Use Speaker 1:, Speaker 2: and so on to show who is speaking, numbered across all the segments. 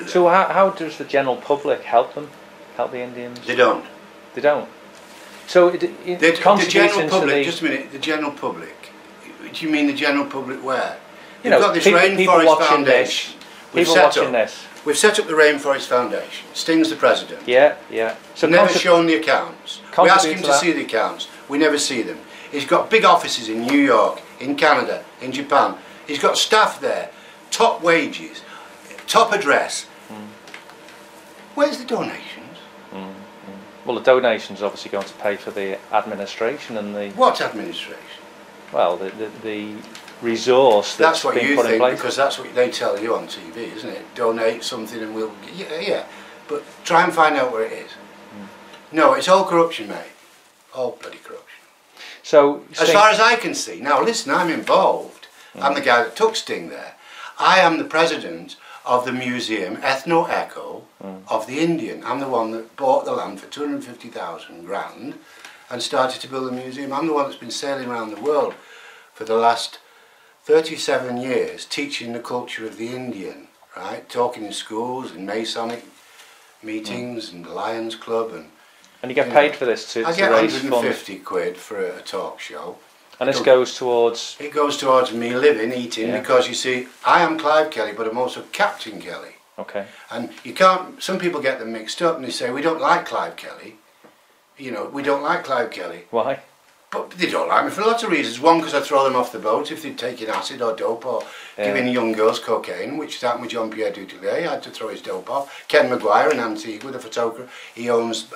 Speaker 1: So how does the general public help them? Help the Indians?
Speaker 2: They don't.
Speaker 1: They don't. So
Speaker 2: The general public, just a minute, the general public. Do you mean the general public where?
Speaker 1: You
Speaker 2: We've
Speaker 1: know,
Speaker 2: got this
Speaker 1: people
Speaker 2: Rainforest
Speaker 1: watching
Speaker 2: Foundation.
Speaker 1: this. People watching this.
Speaker 2: We've set up the Rainforest Foundation. Sting's the president.
Speaker 1: Yeah, yeah. So
Speaker 2: We've never shown the accounts. We ask him to see the accounts. We never see them. He's got big offices in New York, in Canada, in Japan. He's got staff there, top wages, top address. Where's the donations?
Speaker 1: Well, the donations obviously going to pay for the administration and the...
Speaker 2: What administration?
Speaker 1: Well, the resource that's
Speaker 2: what
Speaker 1: been
Speaker 2: you
Speaker 1: put in
Speaker 2: think,
Speaker 1: place.
Speaker 2: because that's what they tell you on TV, isn't it? Donate something and we'll... Yeah. But try and find out where it is. No, it's all corruption, mate. All bloody corruption.
Speaker 1: So,
Speaker 2: as far as I can see, now listen, I'm involved. I'm the guy that took Sting there. I am the president of the museum, Ethno-Echo, of the Indian. I'm the one that bought the land for 250,000 grand and started to build the museum. I'm the one that's been sailing around the world for the last 37 years teaching the culture of the Indian, right? Talking in schools and Masonic meetings and the Lions Club. And
Speaker 1: you get paid for this to
Speaker 2: I get
Speaker 1: raise
Speaker 2: 150
Speaker 1: funds.
Speaker 2: quid for a talk show.
Speaker 1: And this goes towards...
Speaker 2: It goes towards me living, eating, because you see, I am Clive Kelly, but I'm also Captain Kelly.
Speaker 1: Okay.
Speaker 2: And you can't, some people get them mixed up and they say, we don't like Clive Kelly. You know, we don't like Clive Kelly.
Speaker 1: Why?
Speaker 2: But they don't like me for lots of reasons. One, because I throw them off the boat if they're taking acid or dope or giving young girls cocaine, which happened with Jean-Pierre Dutillet. I had to throw his dope off. Ken Maguire in Antigua, the photographer, he owns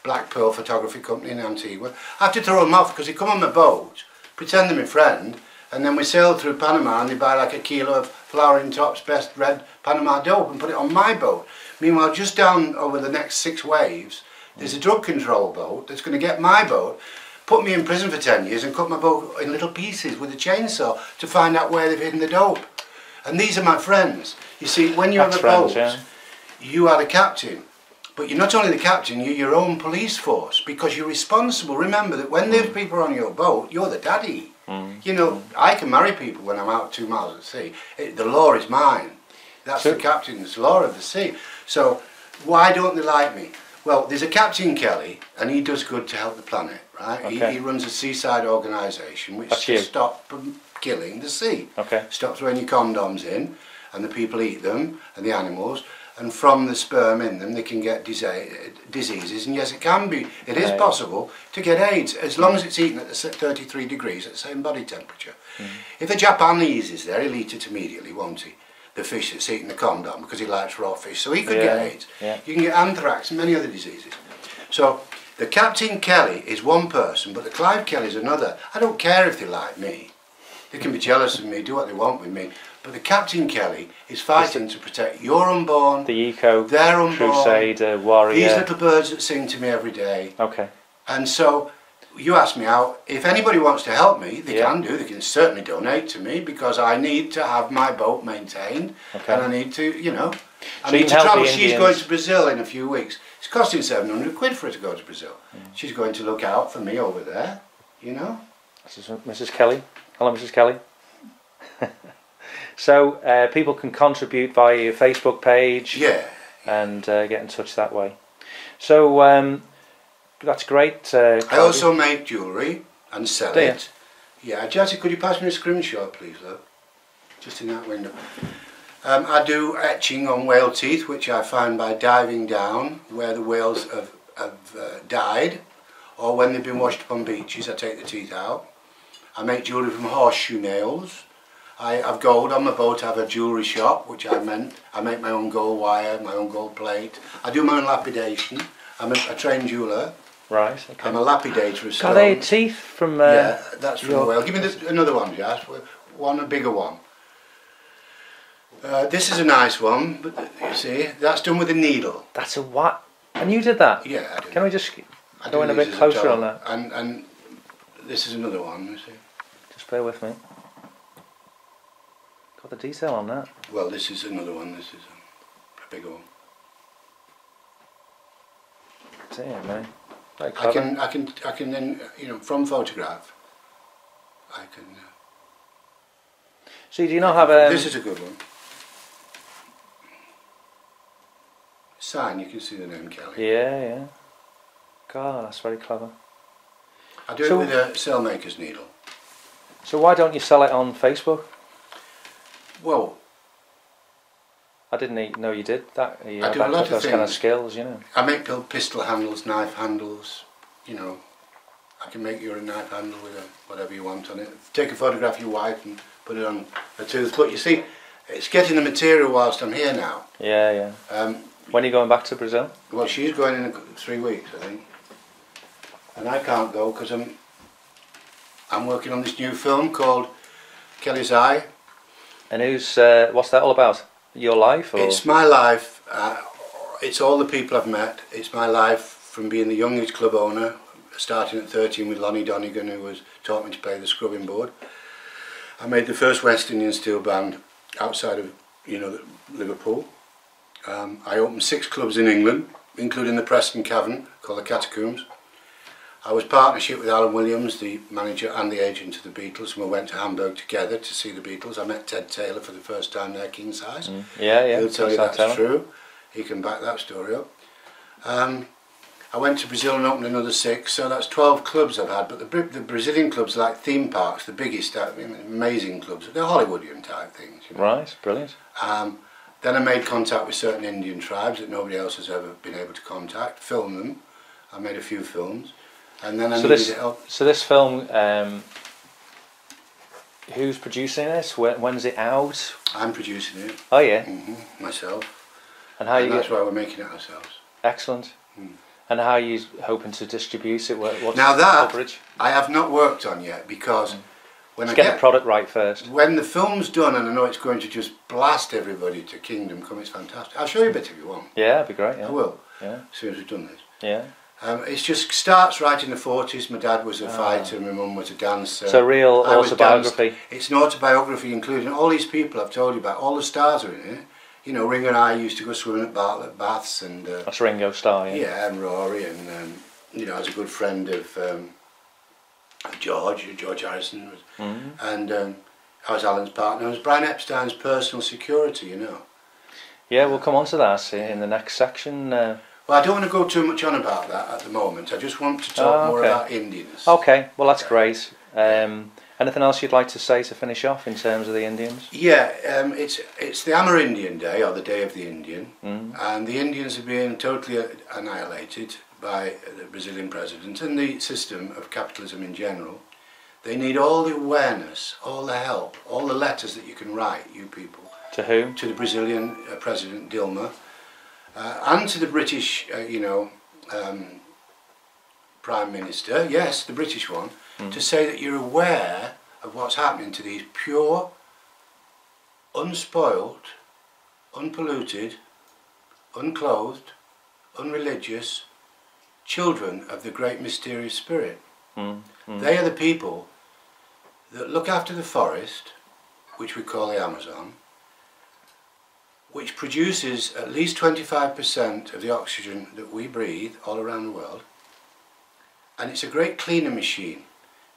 Speaker 2: Black Pearl Photography Company in Antigua. I have to throw them off because they come on my boat, pretend they're my friend, and then we sail through Panama and they buy like a kilo of Flowering Top's best red Panama dope and put it on my boat. Meanwhile, just down over the next 6 waves, there's a drug control boat that's going to get my boat, put me in prison for 10 years and cut my boat in little pieces with a chainsaw to find out where they've hidden the dope. And these are my friends. You see, when you're on a boat, you are the captain. But you're not only the captain, you're your own police force because you're responsible. Remember that when there's people on your boat, you're the daddy. You know, I can marry people when I'm out 2 miles at sea. The law is mine. That's the captain's law of the sea. So why don't they like me? Well, there's a Captain Kelly, and he does good to help the planet, right? Okay. He runs a seaside organisation which to stop killing the sea. Okay. Stop throwing your condoms in, and the people eat them, and the animals, and from the sperm in them they can get diseases. And yes, it is possible to get AIDS, as long as it's eaten at 33 degrees at the same body temperature. If a Japanese is there, he'll eat it immediately, won't he? The fish that's eating the condom, because he likes raw fish, so he could get AIDS. You can get anthrax and many other diseases. So the Captain Kelly is one person, but the Clive Kelly is another. I don't care if they like me. They can be jealous of me, do what they want with me. But the Captain Kelly is fighting to protect your unborn,
Speaker 1: the eco,
Speaker 2: their unborn,
Speaker 1: crusader, warrior.
Speaker 2: These little birds that sing to me every day.
Speaker 1: Okay.
Speaker 2: And so you asked me out. If anybody wants to help me, they can do. They can certainly donate to me because I need to have my boat maintained, and I need to, you know, I need to travel. She's going to Brazil in a few weeks. It's costing 700 quid for her to go to Brazil. She's going to look out for me over there, you know.
Speaker 1: This is Mrs. Kelly. Hello, Mrs. Kelly. So people can contribute via your Facebook page, and get in touch that way. So that's great.
Speaker 2: I also make jewellery and sell it. Yeah, Jesse, could you pass me a screenshot, please, look? Just in that window. I do etching on whale teeth, which I find by diving down where the whales have died, or when they've been washed up on beaches. I take the teeth out. I make jewellery from horseshoe nails. I have gold on my boat. I have a jewellery shop, which I make my own gold wire, my own gold plate. I do my own lapidation. I'm a trained jeweller.
Speaker 1: Right. Okay.
Speaker 2: I'm a lapidator of stones.
Speaker 1: Are they teeth from?
Speaker 2: Yeah, that's from a whale. Give me another one, Jas. A bigger one. This is a nice one, but you see, that's done with a needle.
Speaker 1: That's a what? And you did that?
Speaker 2: Yeah, I did.
Speaker 1: Can we just go in a bit closer on that?
Speaker 2: And this is another one, you see.
Speaker 1: Just bear with me. Got the detail on that.
Speaker 2: Well, this is another one. This is a bigger one.
Speaker 1: Damn, man.
Speaker 2: I can then, you know, from photograph, I can.
Speaker 1: So do you not have a?
Speaker 2: This is a good one. sign, you can see the name Kelly.
Speaker 1: Yeah, yeah. God, that's very clever.
Speaker 2: I do it with a sailmaker's needle.
Speaker 1: So why don't you sell it on Facebook?
Speaker 2: Well,
Speaker 1: I didn't know you did that. You
Speaker 2: I do a lot of
Speaker 1: those
Speaker 2: things.
Speaker 1: kind of skills, you know.
Speaker 2: I make pistol handles, knife handles, you know. I can make you a knife handle with whatever you want on it. Take a photograph of your wife and put it on a tooth. But you see, it's getting the material whilst I'm here now.
Speaker 1: Yeah, yeah. When are you going back to Brazil?
Speaker 2: Well, she's going in 3 weeks, I think. And I can't go because I'm working on this new film called Kelly's Eye. And
Speaker 1: what's that all about? Your life? Or?
Speaker 2: It's my life. It's all the people I've met. It's my life from being the youngest club owner, starting at 13 with Lonnie Donegan, who taught me to play the scrubbing board. I made the first West Indian steel band outside of, Liverpool. I opened 6 clubs in England, including the Preston Cavern, called the Catacombs. I was partnership with Alan Williams, the manager and the agent of the Beatles, and we went to Hamburg together to see the Beatles. I met Ted Taylor for the first time there, king size.
Speaker 1: Yeah, yeah.
Speaker 2: He'll tell you that's true. He can back that story up. I went to Brazil and opened another 6, so that's 12 clubs I've had. But the Brazilian clubs are like theme parks, the biggest, amazing clubs. They're Hollywoodian type things. You know?
Speaker 1: Right, brilliant.
Speaker 2: Then I made contact with certain Indian tribes that nobody else has ever been able to contact, film them. I made a few films. And then I needed help.
Speaker 1: So this film, who's producing this? When's it out?
Speaker 2: I'm producing it.
Speaker 1: Oh yeah?
Speaker 2: Myself.
Speaker 1: And
Speaker 2: that's why we're making it ourselves.
Speaker 1: Excellent. And how are you hoping to distribute it? What's
Speaker 2: now that
Speaker 1: coverage?
Speaker 2: I have not worked on yet, because when
Speaker 1: get the product right first.
Speaker 2: When the film's done and I know it's going to just blast everybody to Kingdom Come, it's fantastic. I'll show you a bit if you want.
Speaker 1: Yeah, that'd be great. Yeah.
Speaker 2: I will.
Speaker 1: Yeah.
Speaker 2: As soon as we've done this.
Speaker 1: Yeah.
Speaker 2: It just starts right in the 40s. My dad was a fighter, my mum was a dancer.
Speaker 1: It's a real autobiography.
Speaker 2: It's an autobiography, including all these people I've told you about. All the stars are in it. You know, Ringo and I used to go swimming at Bartlett Baths, and
Speaker 1: that's Ringo Starr, yeah.
Speaker 2: Yeah, and Rory, and I was a good friend of George Harrison, and I was Alan's partner. I was Brian Epstein's personal security, you know.
Speaker 1: Yeah, we'll come on to that in the next section.
Speaker 2: Well, I don't want to go too much on about that at the moment. I just want to talk more about Indians.
Speaker 1: Okay, well that's great. Anything else you'd like to say to finish off in terms of the Indians?
Speaker 2: Yeah, it's the Amerindian Day, or the Day of the Indian, and the Indians are being totally annihilated by the Brazilian president and the system of capitalism in general. They need all the awareness, all the help, all the letters that you can write, you people.
Speaker 1: To whom?
Speaker 2: To the Brazilian President Dilma, and to the British, Prime Minister, yes, the British one, to say that you're aware of what's happening to these pure, unspoilt, unpolluted, unclothed, unreligious children of the great mysterious spirit. They are the people that look after the forest, which we call the Amazon, which produces at least 25% of the oxygen that we breathe all around the world. And it's a great cleaner machine,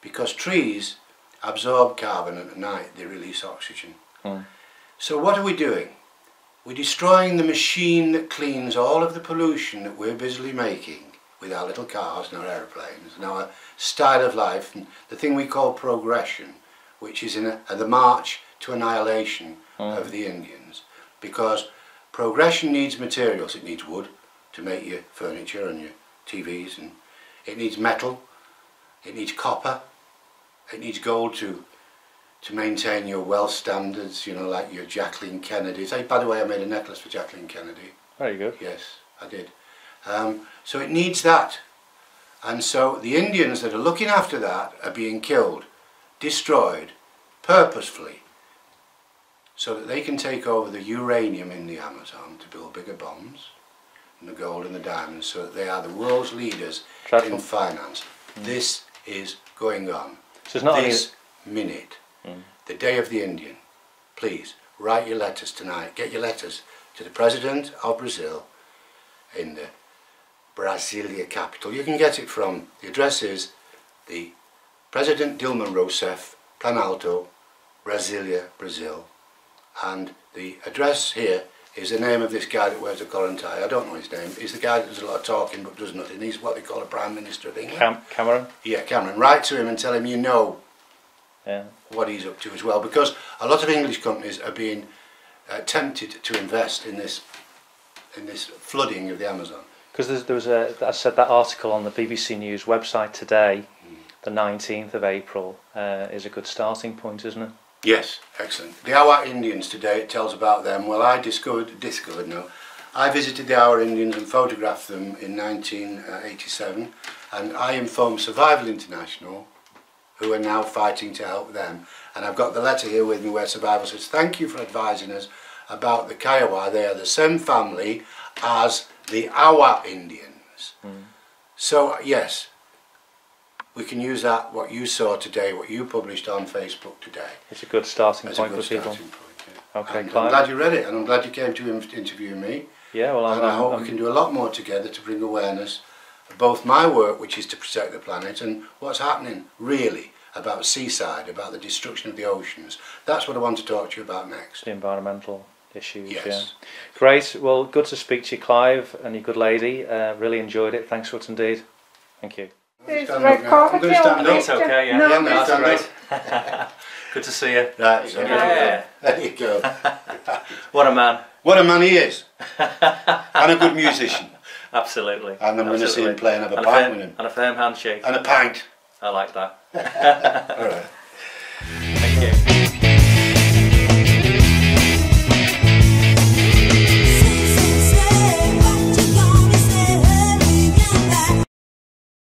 Speaker 2: because trees absorb carbon, and at night they release oxygen. So what are we doing? We're destroying the machine that cleans all of the pollution that we're busily making with our little cars and our aeroplanes and our style of life, and the thing we call progression, which is in the march to annihilation of the Indians. Because progression needs materials. It needs wood to make your furniture and your TVs, and it needs metal, it needs copper, it needs gold to maintain your wealth standards, you know, like your Jacqueline Kennedys. By the way, I made a necklace for Jacqueline Kennedy.
Speaker 1: Very good.
Speaker 2: Yes, I did. So it needs that. And so the Indians that are looking after that are being killed, destroyed, purposefully, so that they can take over the uranium in the Amazon to build bigger bombs, and the gold and the diamonds, so that they are the world's leaders in finance. This is going on. So it's not this minute. The Day of the Indian. Please, write your letters tonight. Get your letters to the President of Brazil in the Brasilia capital. You can get it from, the address is the President Dilma Rousseff, Planalto, Brasilia, Brazil. And the address here is the name of this guy that wears a collar and tie. I don't know his name. He's the guy that does a lot of talking but does nothing. He's what they call a Prime Minister of England.
Speaker 1: Cameron?
Speaker 2: Yeah, Cameron. Write to him and tell him you know what he's up to as well, because a lot of English companies are being tempted to invest in this flooding of the Amazon.
Speaker 1: Because there was I said that article on the BBC News website today, the 19th of April, is a good starting point, isn't it?
Speaker 2: Yes, excellent. The Amerindians today, it tells about them. Well, I I visited the Amerindians and photographed them in 1987, and I informed Survival International, who are now fighting to help them. And I've got the letter here with me where Survival says, thank you for advising us about the Kiowa. They are the same family as the Amerindians. So, yes, we can use that, what you saw today, what you published on Facebook today.
Speaker 1: It's a good starting point for people. Okay, Clive.
Speaker 2: I'm glad you read it, and I'm glad you came to interview me.
Speaker 1: Yeah, well,
Speaker 2: I hope we can do a lot more together to bring awareness of both my work, which is to protect the planet, and what's happening really about seaside, about the destruction of the oceans. That's what I want to talk to you about next.
Speaker 1: The environmental issues.
Speaker 2: Yes.
Speaker 1: Yeah. Great. Well, good to speak to you, Clive, and your good lady. Really enjoyed it. Thanks for it indeed. Thank you.
Speaker 2: I'm going to stand up.
Speaker 1: It's okay, yeah.
Speaker 2: I'm going to stand
Speaker 1: up. Good to see you.
Speaker 2: Right, so
Speaker 1: yeah.
Speaker 2: There you go.
Speaker 1: What a man.
Speaker 2: What a man he is. And a good musician.
Speaker 1: Absolutely.
Speaker 2: And I'm going to see him play and have a pint with him.
Speaker 1: And a firm handshake.
Speaker 2: And a pint.
Speaker 1: I like that.
Speaker 2: All right.
Speaker 1: Thank you.